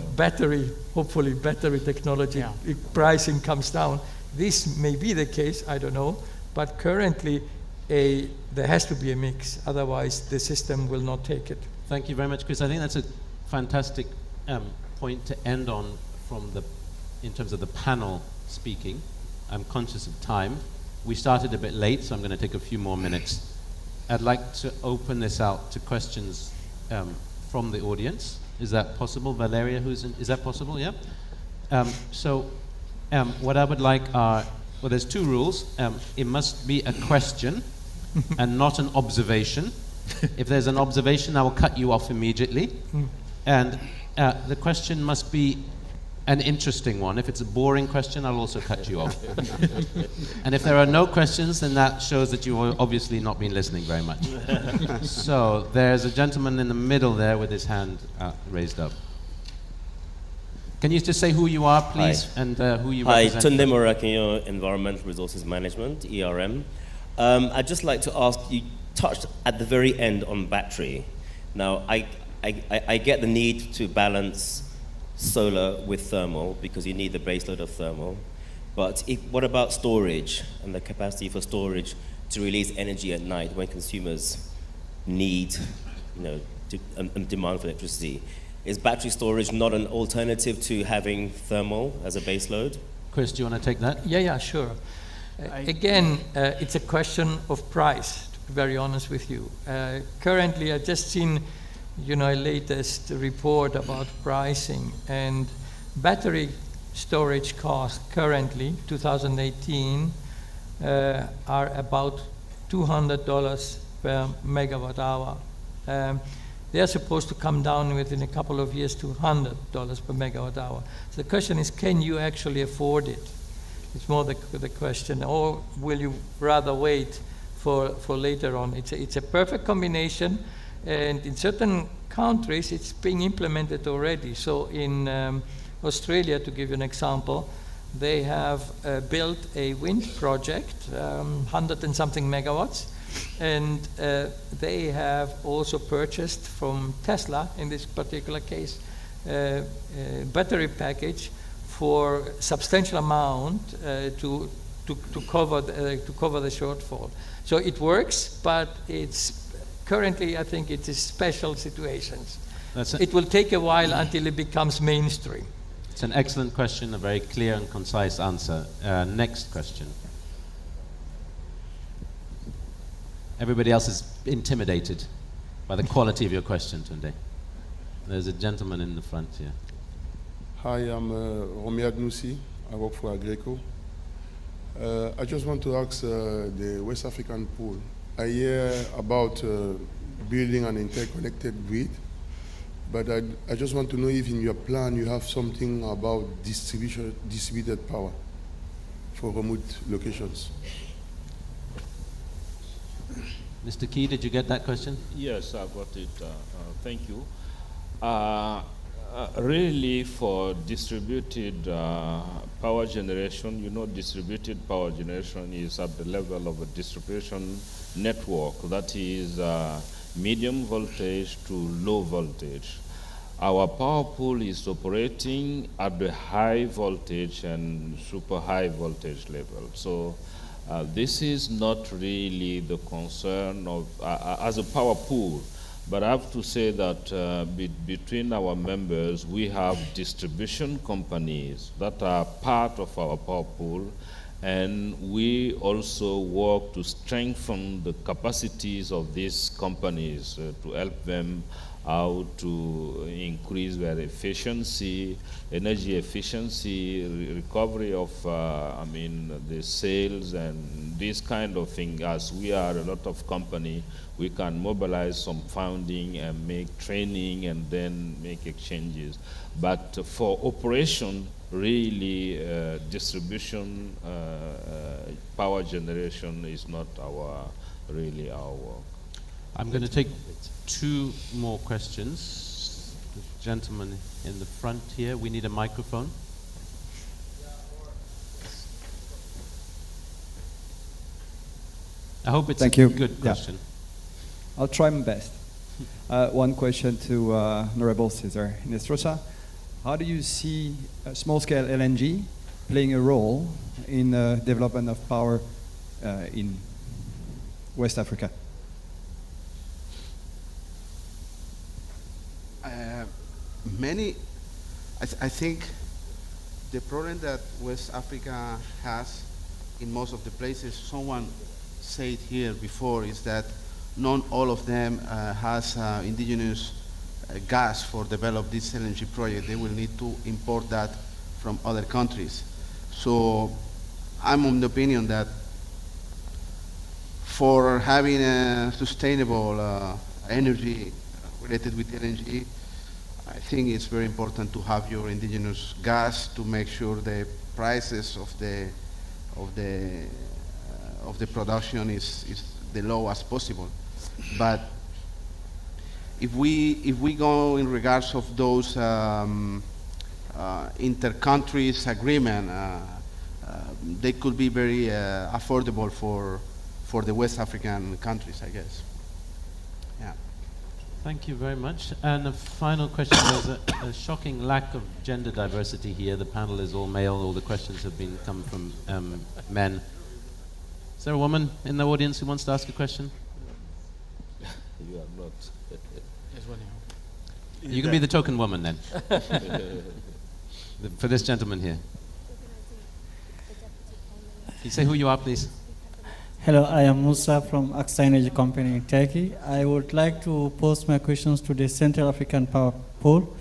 hopefully battery technology pricing comes down, this may be the case, I don't know, but currently there has to be a mix, otherwise the system will not take it. Thank you very much, Chris. I think that's a fantastic point to end on in terms of the panel speaking. I'm conscious of time. We started a bit late, so I'm going to take a few more minutes. I'd like to open this out to questions from the audience. Is that possible? Valeria, is that possible? Yeah? What I would like there's two rules. It must be a question and not an observation. If there's an observation, I will cut you off immediately. And the question must be an interesting one. If it's a boring question, I'll also cut you off. And if there are no questions, then that shows that you've obviously not been listening very much. So there's a gentleman in the middle there with his hand raised up. Can you just say who you are, please, and who you represent? Hi, Tunde Morakinyo, Environmental Resources Management, ERM. I'd just like to ask, you touched at the very end on battery. Now, I get the need to balance solar with thermal because you need the baseload of thermal. But what about storage and the capacity for storage to release energy at night when consumers need, and demand for electricity? Is battery storage not an alternative to having thermal as a baseload? Chris, do you want to take that? Yeah, sure. Again, it's a question of price, to be very honest with you. Currently, I've just seen latest report about pricing, and battery storage costs currently, 2018, are about $200 per megawatt hour. They are supposed to come down within a couple of years to $100 per megawatt hour. So the question is, can you actually afford it? It's more the question, or will you rather wait for later on? It's a perfect combination, and in certain countries it's being implemented already. So in Australia, to give you an example, they have built a wind project, 100 and something megawatts, and they have also purchased from Tesla, in this particular case, a battery package for substantial amount to cover the shortfall. So it works, but it's currently, I think, it is special situations. It will take a while until it becomes mainstream. It's an excellent question, a very clear and concise answer. Next question. Everybody else is intimidated by the quality of your question today. There's a gentleman in the front here. Hi, I'm Romy Agnoussi. I work for Agreco. I just want to ask the West African pool. I hear about building an interconnected grid, but I just want to know if in your plan you have something about distributed power for remote locations. Mr. Key, did you get that question? Yes, I got it. Thank you. Really, for distributed power generation, distributed power generation is at the level of a distribution network, that is medium voltage to low voltage. Our power pool is operating at the high voltage and super high voltage level. So this is not really the concern of as a power pool, but I have to say that between our members, we have distribution companies that are part of our power pool, and we also work to strengthen the capacities of these companies to help them how to increase their efficiency, energy efficiency, recovery of, the sales and this kind of thing. As we are a lot of company, we can mobilize some funding and make training and then make exchanges. But for operation, really, distribution, power generation is not really our work. I'm going to take two more questions. The gentleman in the front here, we need a microphone. I hope it's a good question. Yeah. I'll try my best. One question to Honorable Cesar Nestrosa. How do you see small-scale LNG playing a role in the development of power in West Africa? I think the problem that West Africa has in most of the places, someone said here before, is that not all of them has indigenous gas for develop this LNG project. They will need to import that from other countries. So I'm of the opinion that for having a sustainable energy related with LNG, I think it's very important to have your indigenous gas to make sure the prices of the production is the lowest possible. But if we go in regards of those inter-countries agreement, they could be very affordable for the West African countries, I guess. Yeah. Thank you very much. And a final question. There's a shocking lack of gender diversity here. The panel is all male. All the questions have come from men. Is there a woman in the audience who wants to ask a question? You are not. You can be the token woman then. For this gentleman here. Can you say who you are, please? Hello, I am Musa from Aksa Energy Company in Turkey. I would like to pose my questions to the Central African Power Pool.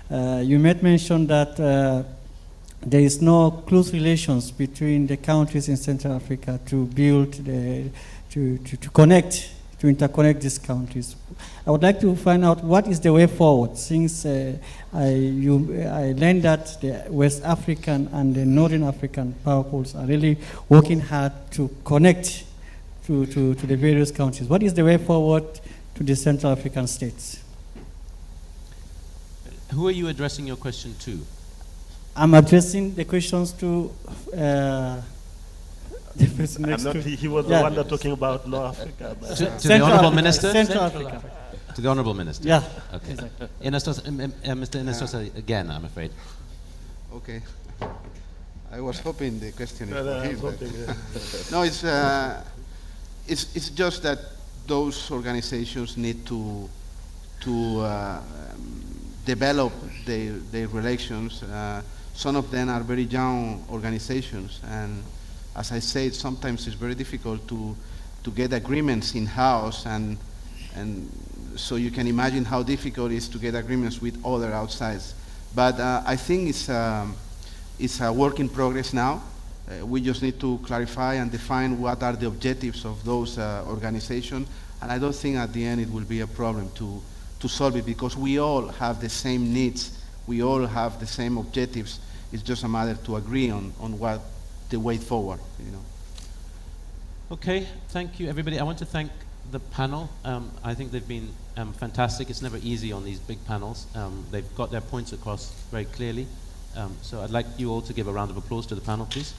You made mention that there is no close relations between the countries in Central Africa to build to interconnect these countries. I would like to find out what is the way forward, since I learned that the West African and the Northern African power pools are really working hard to connect to the various countries. What is the way forward to the Central African states? Who are you addressing your question to? I'm addressing the questions to the person next to. He was the one that talking about North Africa. To the Honourable Minister? Central Africa. To the Honourable Minister? Yeah. Okay. Exactly. Mr. Inestosa, again, I'm afraid. Okay. I was hoping the question is No, for I him. was hoping, No, it's just that those organizations need to develop their relations. Some of them are very young organizations, and as I said, sometimes it's very difficult to get agreements in-house, and so you can imagine how difficult it is to get agreements with other outsides. But I think it's a work in progress now. We just need to clarify and define what are the objectives of those organizations, and I don't think at the end it will be a problem to solve it, because we all have the same needs, we all have the same objectives. It's just a matter to agree on what the way forward, you know. Okay, thank you, everybody. I want to thank the panel. I think they've been fantastic. It's never easy on these big panels. They've got their points across very clearly. So I'd like you all to give a round of applause to the panel, please.